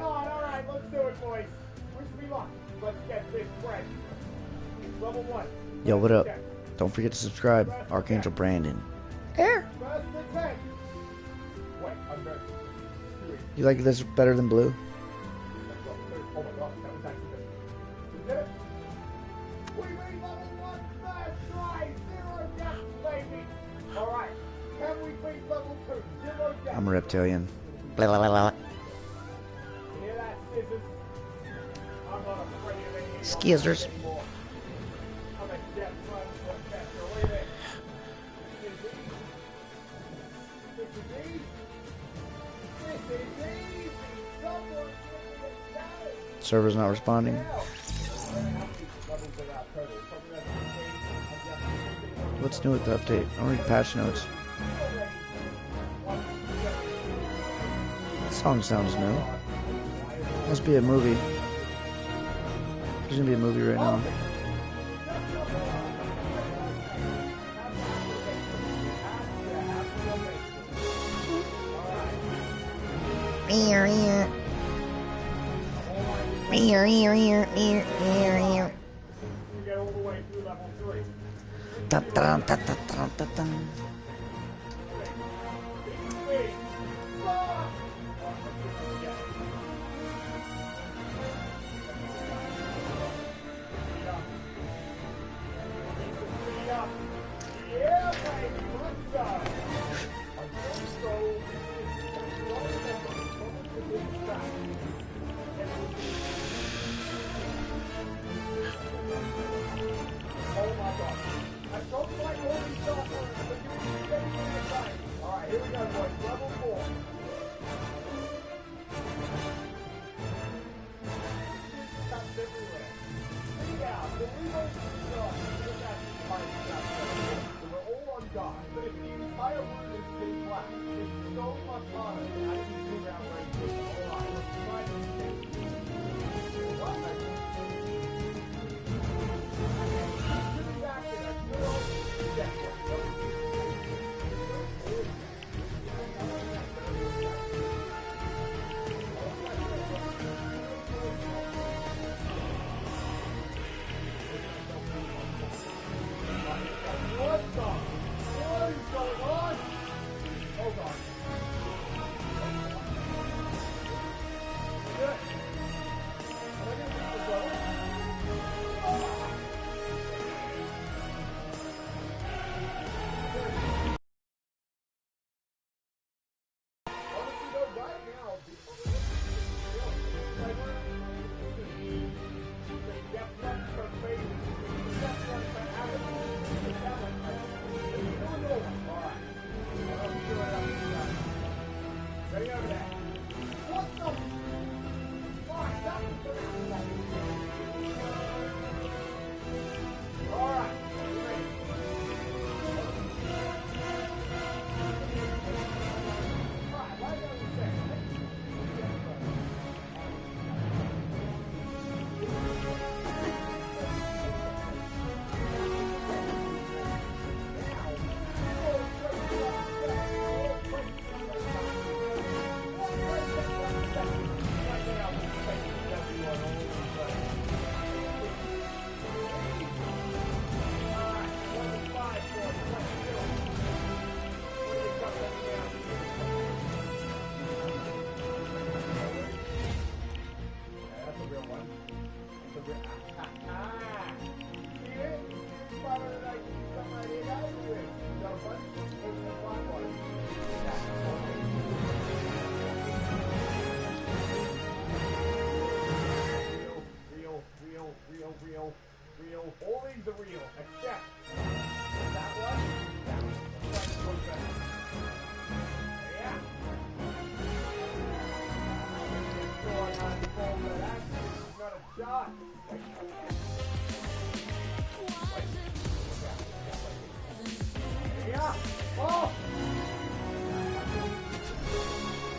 God, alright, let's do it, boys. Wish me luck. Let's get this bread. Level 1. Yo, what up? Don't forget to subscribe. Archangel Brandon. Here. Wait, I'm ready. You like this better than blue? Oh my God, that was actually good. We did it. We made level 1 first try. 0 deaths, baby. Alright, can we beat level 2? 0 deaths. I'm a reptilian. Blah, blah, blah, blah. You hear that, scissors? I'm not afraid of any Skizzers. anymore. I'm a death run professor. Look at this. This is easy. This is easy. Someone give me a challenge. Server's not responding. What's new with the update? I don't read patch notes. That song sounds new. Must be a movie. There's gonna be a movie right now. Real. All these are real, except that one. That's better. Yeah. That's not a shot. Yeah. Oh.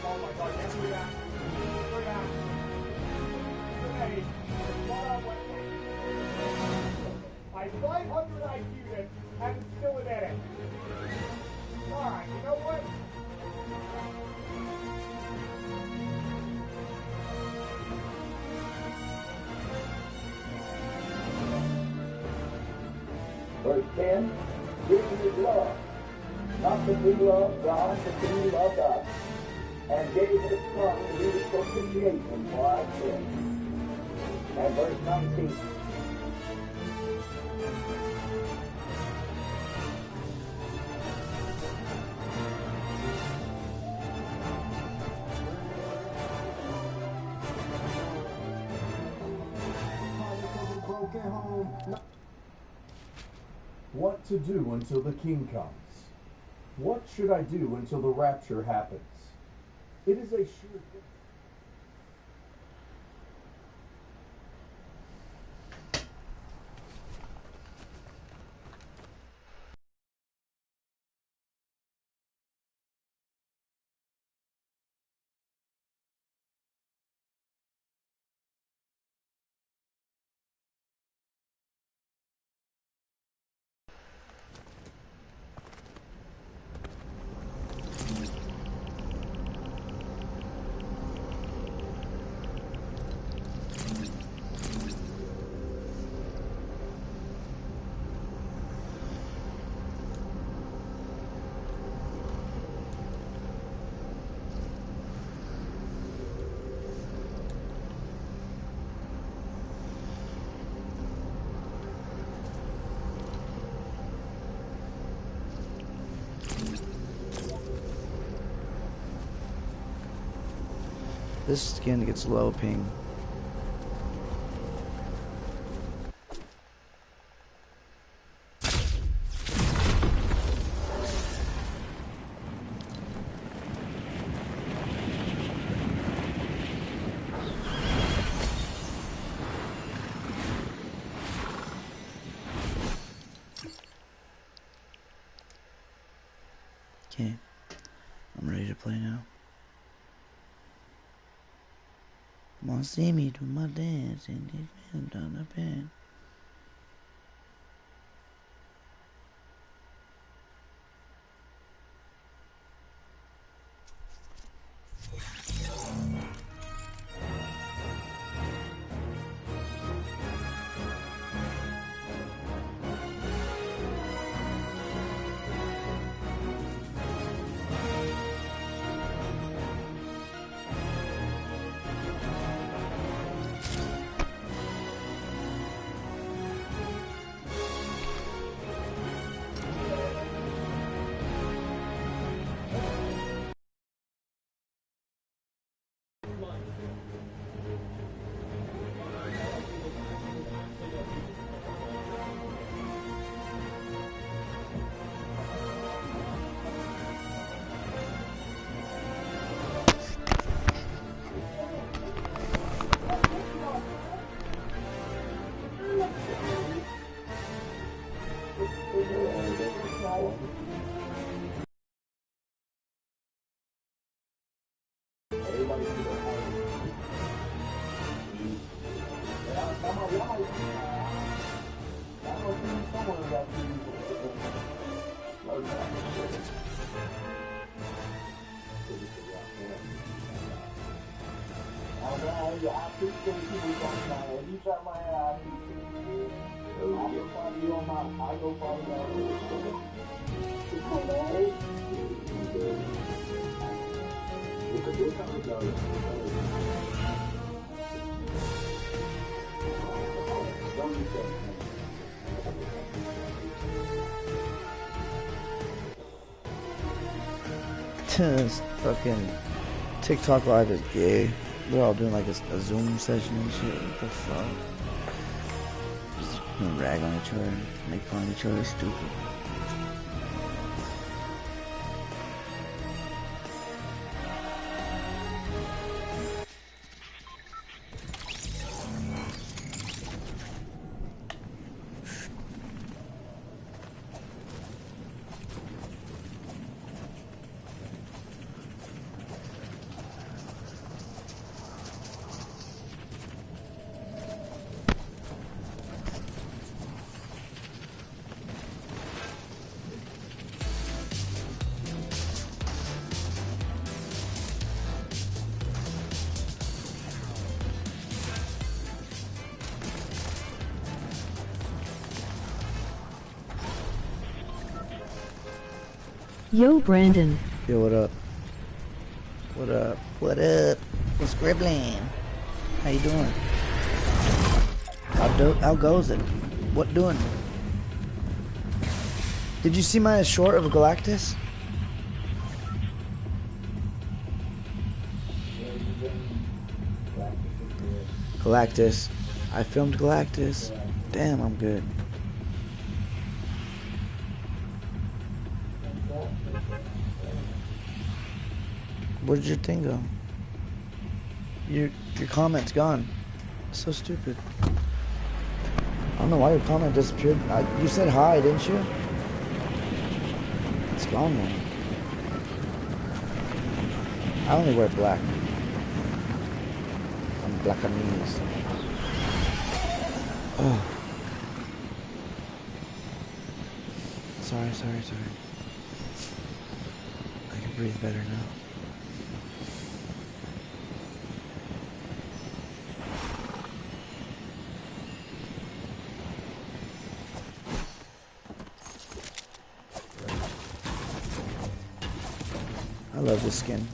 Oh my God! Yes, we are. Look at. Hey. I 500 IQ this and it's still an edit. Alright, you know what? Verse 10, giving his love. Not that we love God, but that he loved us, and gave his Son to be the propitiation for our sins. And verse 19. What to do until the King comes? What should I do until the rapture happens? It is a sure thing. This skin gets low ping. Okay, I'm ready to play now. Come on, see me do my dance and this down the pen. This fucking TikTok live is gay. They're all doing like a Zoom session and shit. What the fuck? Just rag on each other, make fun of each other, stupid. Yo, Brandon. Yo, what up? What up? What up? What's scribbling? How you doing? How goes it? What doing? Did you see my short of Galactus? Galactus. I filmed Galactus. Damn, I'm good. Where did your thing go? Your comment's gone. So stupid. I don't know why your comment disappeared. You said hi, didn't you? It's gone now. I only wear black. I'm Blackanese. Oh. Sorry. I can breathe better now. I love this skin.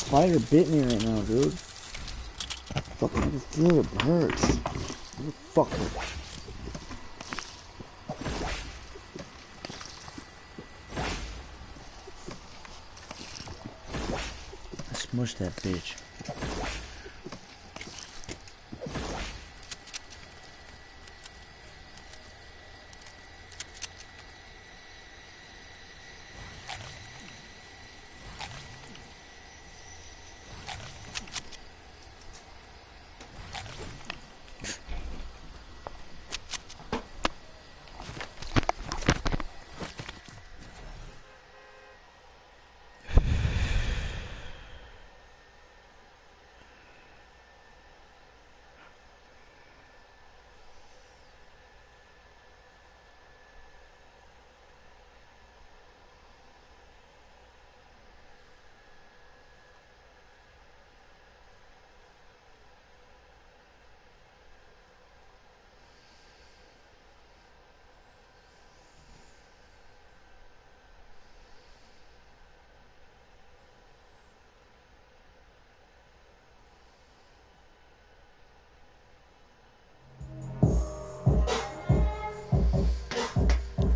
spider bit me right now, dude. Fucking, I can feel it hurts. Motherfucker. I smushed that bitch.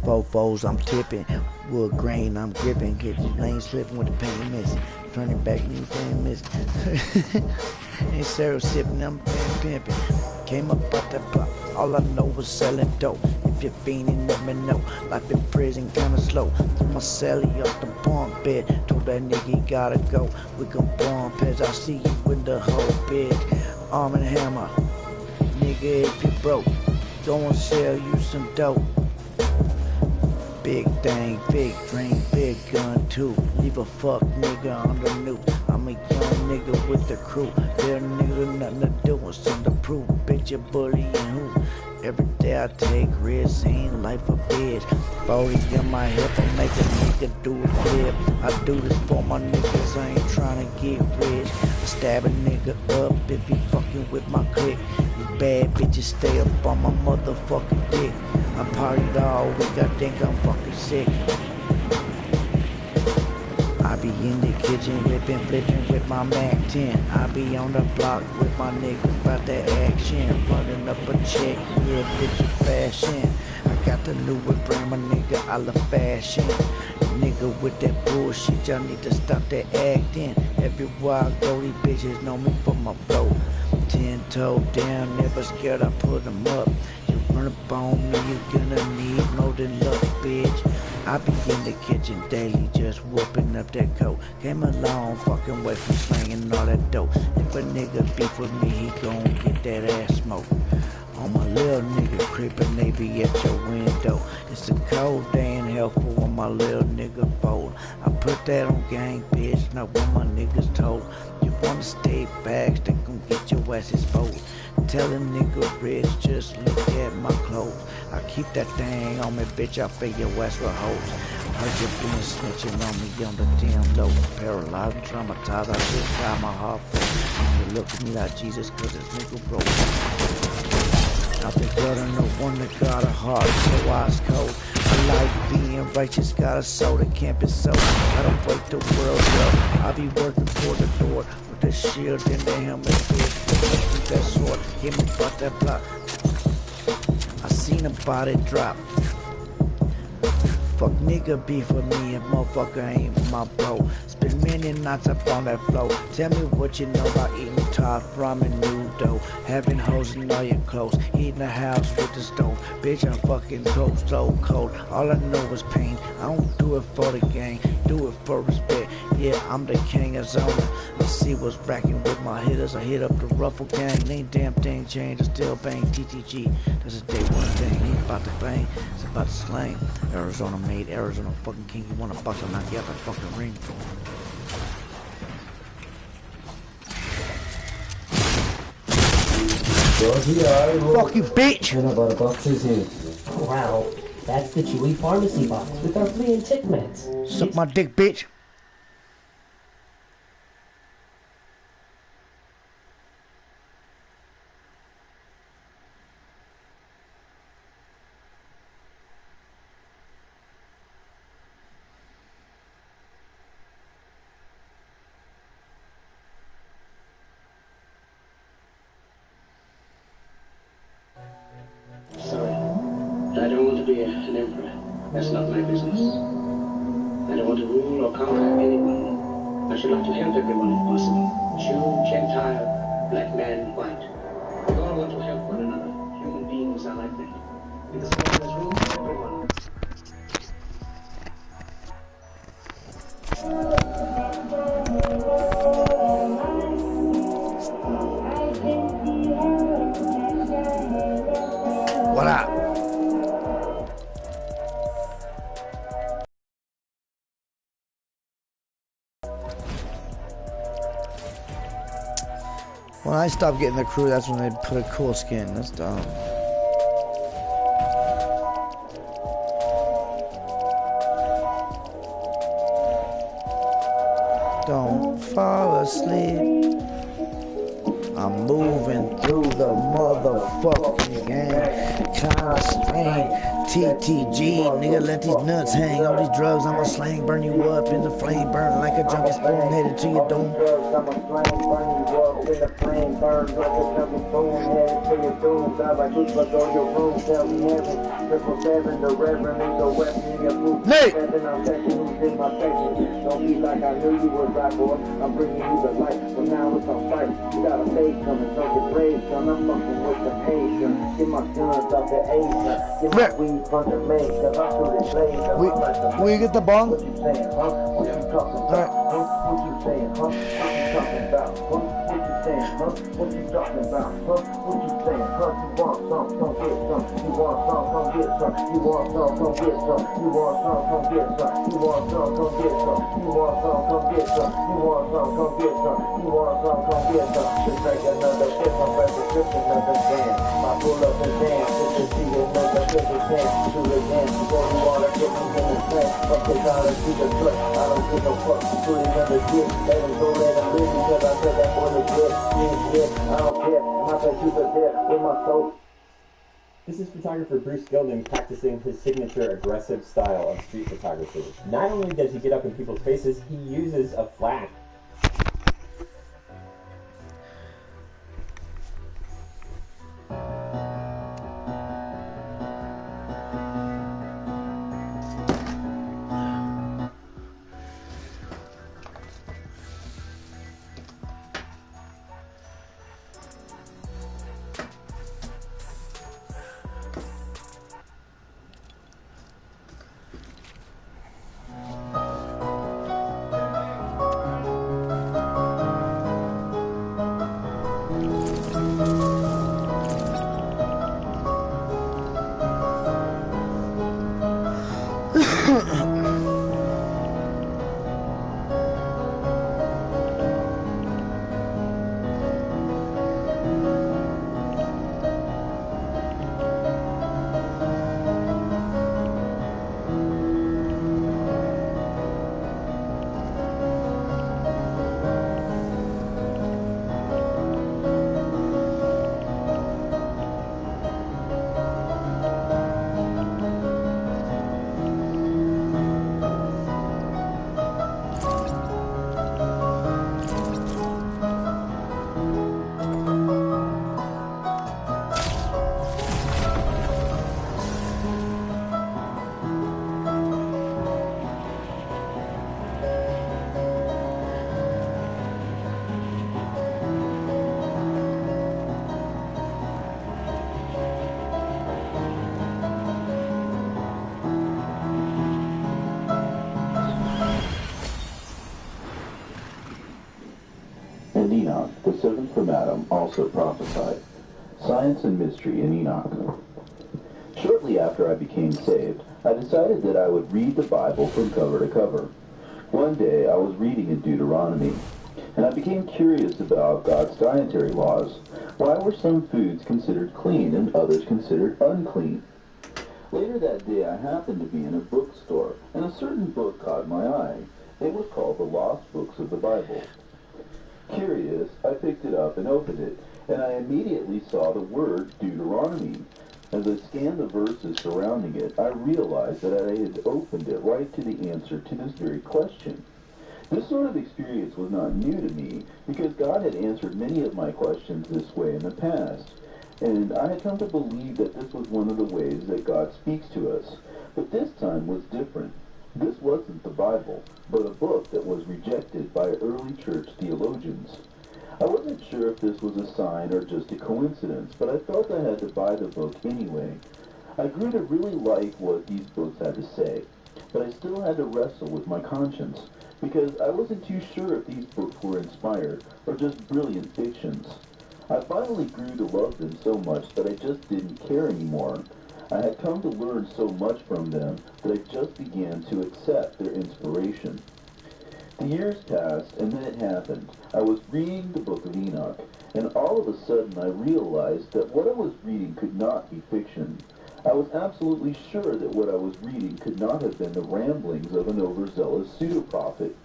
Fofos, I'm tipping. Wood grain, I'm gripping. Get your lane slipping with the paint missing. Turning back, you paying missing. Ain't Sarah sipping, I'm pimping. Came up out the block, all I know was selling dope. If you're fiending, let me know. Life in prison kinda slow. Threw my celly off the bunk bed. Told that nigga he gotta go. We gon' bump as I see you in the whole bitch. Arm and hammer. Nigga, if you broke, go and sell you some dope. Big thing, big dream, big gun too. Leave a fuck nigga on the news. I'm a young nigga with the crew. Little nigga nothing to do with something to prove. Bitch, you bullying who? Every day I take risks, ain't life a bitch. 40 in my hip, I make a nigga do a flip. I do this for my niggas, I ain't tryna get rich. I stab a nigga up if he fucking with my clique. You bad bitches stay up on my motherfucking dick. I partied all week, I think I'm fucking sick. I be in the kitchen, ripping, flipping with my Mac 10. I be on the block with my niggas about that action. Running up a check, yeah, bitch, you fashion. I got the newest brand, my nigga, I love fashion. Nigga with that bullshit, y'all need to stop that acting. Everywhere I go, these bitches know me for my flow. 10 toe down, never scared, I put them up. You run up on me, you gonna need more than luck, bitch. I be in the kitchen daily, just whooping up that coat. Came a long fucking way from slanging all that dope. If a nigga beef with me, he gon' get that ass smoke. On my little nigga creepin', they be at your window. It's a cold day and helpful when my little nigga fold. I put that on gang, bitch, not what my niggas told. You wanna stay back, they gon' get your ass exposed. Tell a nigga rich, just look at my clothes. I keep that thing on me, bitch, I feel your ass for hoes. Heard you been snitching on me on the damn low. Paralyzed and traumatized, I just got my heart full. You look at me like Jesus, cause this nigga broke. I've been guarding the one that got a heart so ice cold. I like being righteous, got a soul that can't be sold. I don't break the world up, I be working for the Lord. With the shield and the helmet, bitch, with that sword. Hit me about that block, I seen a body drop. Fuck nigga beef with me and motherfucker ain't my bro. Spend many nights up on that floor. Tell me what you know about eating top ramen noodle. Having hoes in all your clothes. Eating a house with the stove. Bitch, I'm fucking cold, so cold. All I know is pain. I don't do it for the gang, do it for respect. Yeah, I'm the king of zona. I see what's racking with my hitters. I hit up the ruffle gang. Ain't damn thing changed. I still bang TTG. That's a day one thing. Ain't about to bang, it's about to slang. Arizona made Arizona fucking king. You want a buck, I'll knock you out that fucking ring. Fuck you, bitch! About a box is here. Oh, wow. That's the Chewy Pharmacy box with our flea and tick meds. Suck my dick, bitch! to be an emperor. That's not my business. I don't want to rule or conquer anyone. I should like to help everyone if possible. Jew, Gentile, black man, white. We all want to help one another. Human beings are like that. Because there's room for everyone. What up? When I stopped getting the crew, that's when they put a cool skin. That's dumb. Don't fall asleep. I'm moving through the motherfucking game. Trying to strain. TTG, nigga, let these nuts hang. All these drugs, I'ma slang. Burn you up in the flame. Burn like a junkie spoon. Headed to your doom. I'ma slang, burn you up in the flame. Burn like a junkie spoon. Headed to your doom. Die like Christmas on your room. Tell me heaven. 777, the reverend is a weapon in your boot. Nate! I'm checking who's in my section. Don't be like I knew you was right, boy. I'm bringing you the light. But now it's on sight. You got a fade coming. Don't get brave, son. I'm fucking with the Asian. Get my guns off the Asian. Get my weed from the main. Cause I'm through the blade. Will you get the bong? What you saying, huh? What you talking about? Huh? What you saying, huh? What you talking about? Huh? What you saying, huh? What you talking about? Huh? What you saying, huh? You want some, come get some. You want some, come get some. You want some, come get some. You want some, come get some. You want some, come get some. You want some, come get some. You want some, come get some. You want some, come get some. Just make another fifth, I'm back to fifth, another dance. I pull up and dance, just to see another 50 cents. Do the dance, before you wanna get me in the sand. Up the dollar to the truck, I don't give a fuck. Put it on the dick, let him go, let him live. Because I said that boy is good, he ain't shit. I don't care, I'm not gonna keep it there with my soul. This is photographer Bruce Gilden practicing his signature aggressive style of street photography. Not only does he get up in people's faces, he uses a flash. And Enoch, the seventh from Adam, also prophesied. Science and mystery in Enoch. Shortly after I became saved, I decided that I would read the Bible from cover to cover. One day I was reading in Deuteronomy, and I became curious about God's dietary laws. Why were some foods considered clean and others considered unclean? Later that day I happened to be in a bookstore, and a certain book caught my eye. It was called The Lost Books of the Bible. Curious, I picked it up and opened it, and I immediately saw the word Deuteronomy. As I scanned the verses surrounding it, I realized that I had opened it right to the answer to this very question. This sort of experience was not new to me, because God had answered many of my questions this way in the past. and I had come to believe that this was one of the ways that God speaks to us. But this time was different. This wasn't the Bible, but a book that was rejected by early church theologians. I wasn't sure if this was a sign or just a coincidence, but I felt I had to buy the book anyway. I grew to really like what these books had to say, but I still had to wrestle with my conscience, because I wasn't too sure if these books were inspired or just brilliant fictions. I finally grew to love them so much that I just didn't care anymore. I had come to learn so much from them that I just began to accept their inspiration. The years passed, and then it happened. I was reading the Book of Enoch, and all of a sudden I realized that what I was reading could not be fiction. I was absolutely sure that what I was reading could not have been the ramblings of an overzealous pseudo-prophet.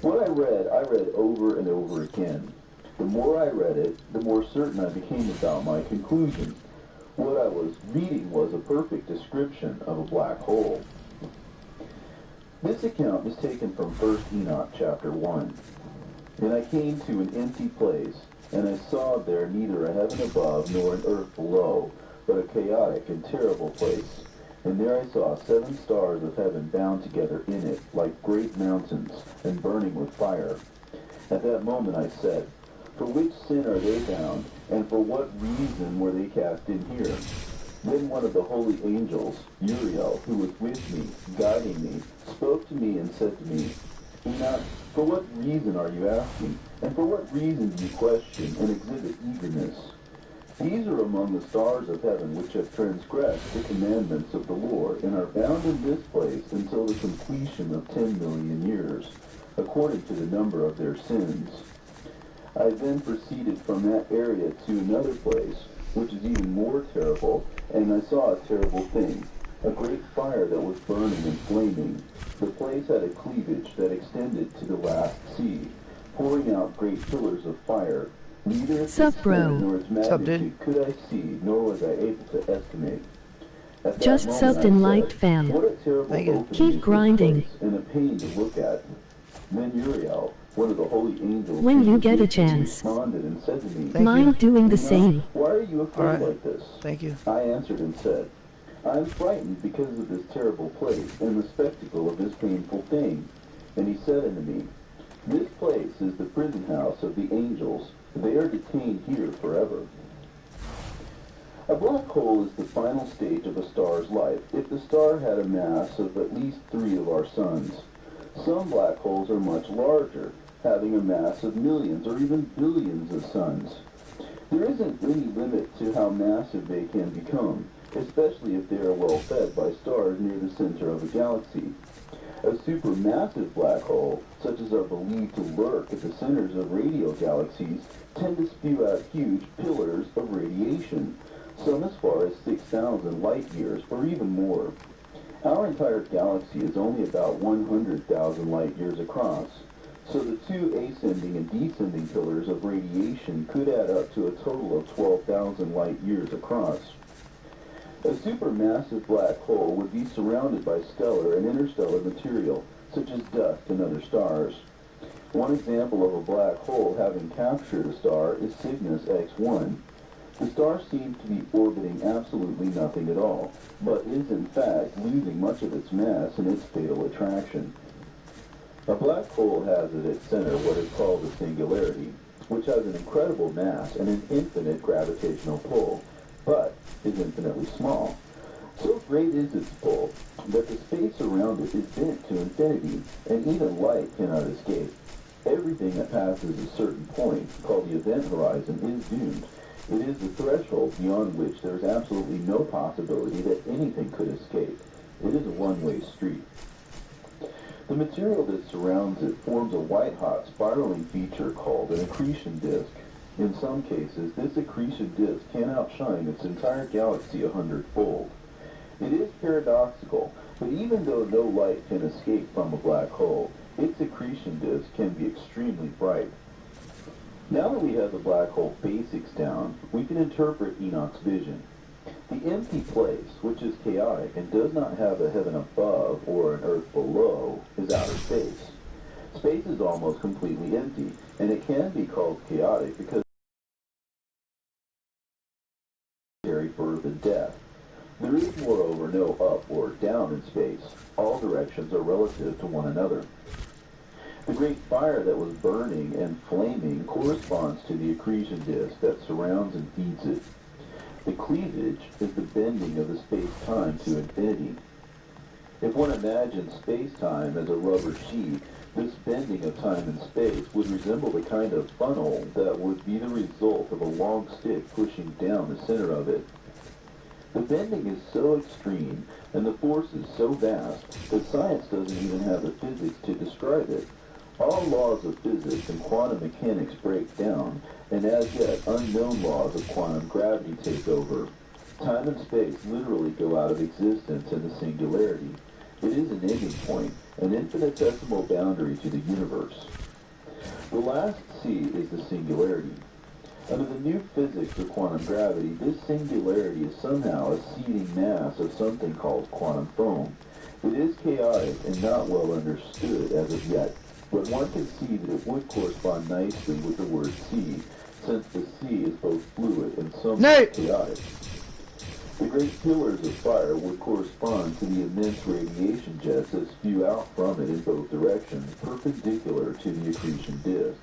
What I read over and over again. The more I read it, the more certain I became about my conclusion. What I was reading was a perfect description of a black hole. This account is taken from 1 Enoch chapter 1. And I came to an empty place, and I saw there neither a heaven above nor an earth below, but a chaotic and terrible place. And there I saw 7 stars of heaven bound together in it, like great mountains, and burning with fire. At that moment I said, for which sin are they bound, and for what reason were they cast in here? Then one of the holy angels, Uriel, who was with me, guiding me, spoke to me and said to me, Enoch, for what reason are you asking, and for what reason do you question and exhibit eagerness? These are among the stars of heaven which have transgressed the commandments of the Lord, and are bound in this place until the completion of 10 million years, according to the number of their sins. I then proceeded from that area to another place, which is even more terrible, and I saw a terrible thing, a great fire that was burning and flaming. The place had a cleavage that extended to the last sea, pouring out great pillars of fire. Neither its extent nor its magnitude could I see, nor was I able to estimate. At Just subbed in light fam. What a terrible opening Keep grinding. And a pain to look at. Then Uriel, one of the holy angels, when you get a chance, responded and said to me, mind doing the same. Why are you afraid like this? Thank you. I answered and said, I am frightened because of this terrible place and the spectacle of this painful thing. And he said unto me, this place is the prison house of the angels. They are detained here forever. A black hole is the final stage of a star's life if the star had a mass of at least 3 of our suns. Some black holes are much larger, having a mass of millions or even billions of suns. There isn't any limit to how massive they can become, especially if they are well fed by stars near the center of a galaxy. A supermassive black hole, such as are believed to lurk at the centers of radio galaxies, tend to spew out huge pillars of radiation, some as far as 6,000 light years or even more. Our entire galaxy is only about 100,000 light years across, so the 2 ascending and descending pillars of radiation could add up to a total of 12,000 light years across. A supermassive black hole would be surrounded by stellar and interstellar material, such as dust and other stars. One example of a black hole having captured a star is Cygnus X1. The star seems to be orbiting absolutely nothing at all, but is in fact losing much of its mass in its fatal attraction. A black hole has at its center what is called a singularity, which has an incredible mass and an infinite gravitational pull, but is infinitely small. So great is its pull that the space around it is bent to infinity, and even light cannot escape. Everything that passes a certain point, called the event horizon, is doomed. It is the threshold beyond which there is absolutely no possibility that anything could escape. It is a one-way street. The material that surrounds it forms a white-hot spiraling feature called an accretion disk. In some cases, this accretion disk can outshine its entire galaxy 100-fold. It is paradoxical, but even though no light can escape from a black hole, its accretion disk can be extremely bright. Now that we have the black hole basics down, we can interpret Enoch's vision. The empty place, which is chaotic and does not have a heaven above or an earth below, is outer space. Space is almost completely empty, and it can be called chaotic because There is, moreover, no up or down in space. All directions are relative to one another. The great fire that was burning and flaming corresponds to the accretion disk that surrounds and feeds it. The cleavage is the bending of the space-time to infinity. If one imagines space-time as a rubber sheet, this bending of time and space would resemble the kind of funnel that would be the result of a long stick pushing down the center of it. The bending is so extreme and the forces so vast that science doesn't even have the physics to describe it. All laws of physics and quantum mechanics break down, and as yet unknown laws of quantum gravity take over. Time and space literally go out of existence in the singularity. It is an ending point, an infinitesimal boundary to the universe. The last C is the singularity. Under the new physics of quantum gravity, this singularity is somehow a seething mass of something called quantum foam. It is chaotic and not well understood as of yet, but one can see that it would correspond nicely with the word sea, since the sea is both fluid and somewhat chaotic. The great pillars of fire would correspond to the immense radiation jets that spew out from it in both directions, perpendicular to the accretion disk.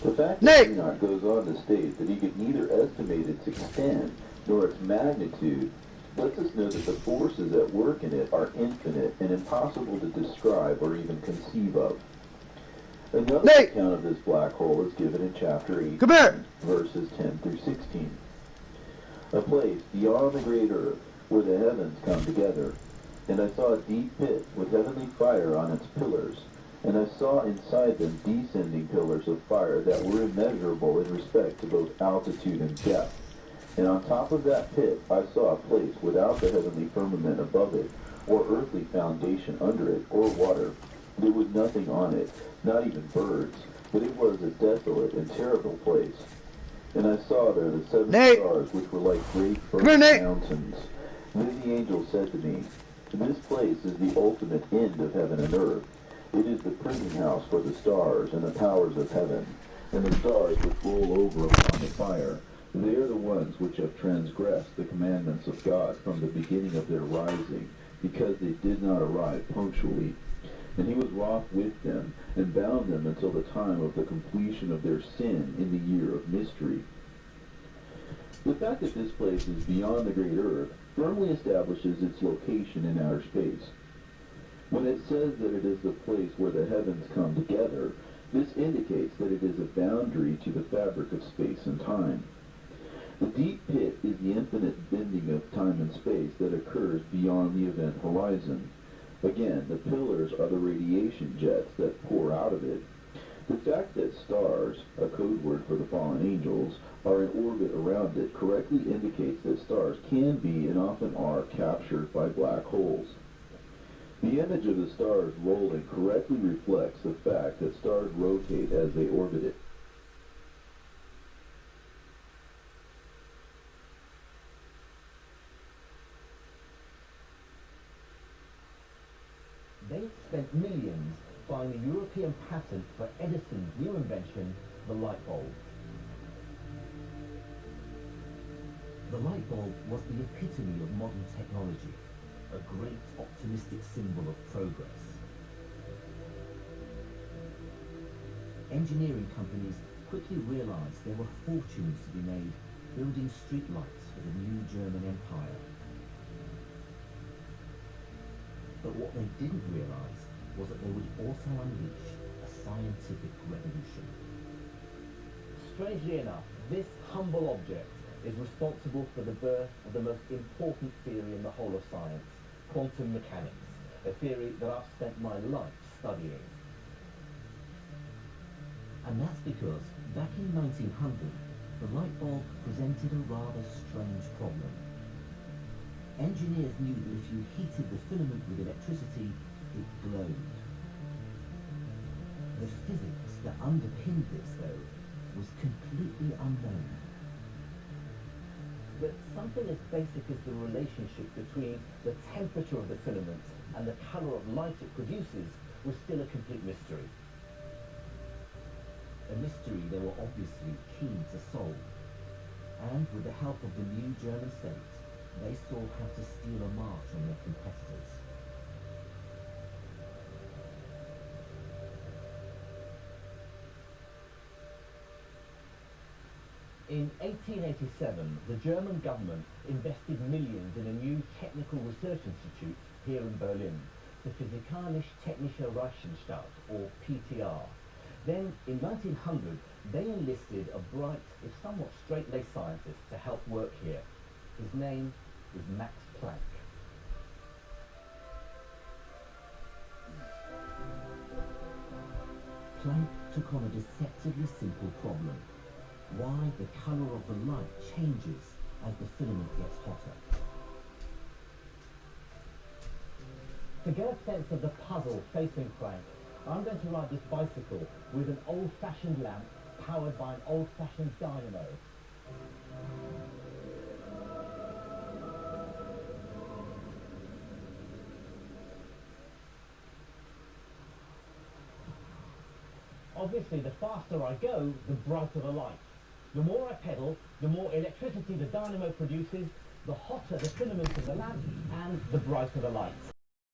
The fact that Enoch goes on to state that he could neither estimate its extent nor its magnitude lets us know that the forces at work in it are infinite and impossible to describe or even conceive of. Another account of this black hole is given in chapter 8, verses 10 through 16. A place beyond the great earth where the heavens come together. And I saw a deep pit with heavenly fire on its pillars. And I saw inside them descending pillars of fire that were immeasurable in respect to both altitude and depth. And on top of that pit I saw a place without the heavenly firmament above it, or earthly foundation under it, or water. There was nothing on it, not even birds, but it was a desolate and terrible place. And I saw there the 7 stars, which were like great burning mountains. Then the angel said to me, this place is the ultimate end of heaven and earth. It is the prison house for the stars and the powers of heaven, and the stars which roll over upon the fire. They are the ones which have transgressed the commandments of God from the beginning of their rising, because they did not arrive punctually. And he was wroth with them, and bound them until the time of the completion of their sin in the year of mystery. The fact that this place is beyond the great earth firmly establishes its location in outer space. When it says that it is the place where the heavens come together, this indicates that it is a boundary to the fabric of space and time. The deep pit is the infinite bending of time and space that occurs beyond the event horizon. Again, the pillars are the radiation jets that pour out of it. The fact that stars, a code word for the fallen angels, are in orbit around it correctly indicates that stars can be and often are captured by black holes. The image of the stars rolling correctly reflects the fact that stars rotate as they orbit it. They spent millions buying the European patent for Edison's new invention, the light bulb. The light bulb was the epitome of modern technology, a great optimistic symbol of progress. Engineering companies quickly realized there were fortunes to be made building streetlights for the new German Empire. But what they didn't realize was that they would also unleash a scientific revolution. Strangely enough, this humble object is responsible for the birth of the most important theory in the whole of science, quantum mechanics, a theory that I've spent my life studying. And that's because back in 1900, the light bulb presented a rather strange problem. Engineers knew that if you heated the filament with electricity, it glowed. The physics that underpinned this, though, was completely unknown. But something as basic as the relationship between the temperature of the filament and the colour of light it produces was still a complete mystery. A mystery they were obviously keen to solve. And with the help of the new German state, they saw how to steal a march on their competitors. In 1887, the German government invested millions in a new technical research institute here in Berlin, the Physikalische Technische Reichsanstalt, or PTR. Then, in 1900, they enlisted a bright, if somewhat straight-laced scientist to help work here. His name was Max Planck. Planck took on a deceptively simple problem: why the colour of the light changes as the filament gets hotter. To get a sense of the puzzle facing Planck, I'm going to ride this bicycle with an old-fashioned lamp powered by an old-fashioned dynamo. Obviously, the faster I go, the brighter the light. The more I pedal, the more electricity the dynamo produces, the hotter the filament of the lamp, and the brighter the light.